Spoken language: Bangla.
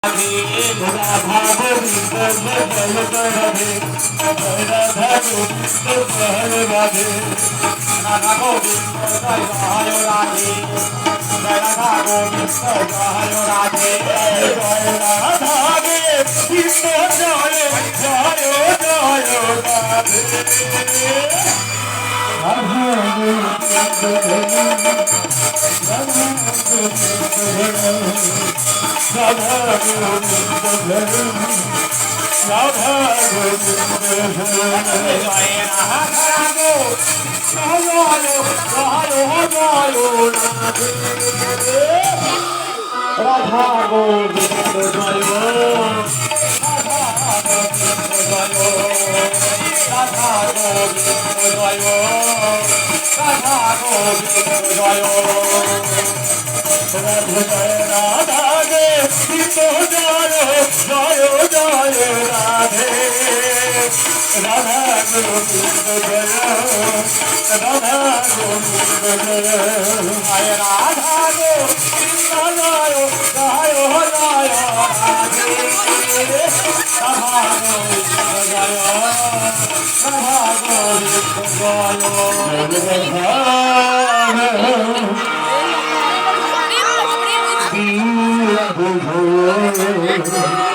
Radha Govinda Joy Radhe Joy Radha Govinda Joy Radhe Radha Govinda Joy Radhe Joy Radha Govinda Joy Radhe Joy Radha Govinda Joy Joy Joy Radhe Radha Thank you.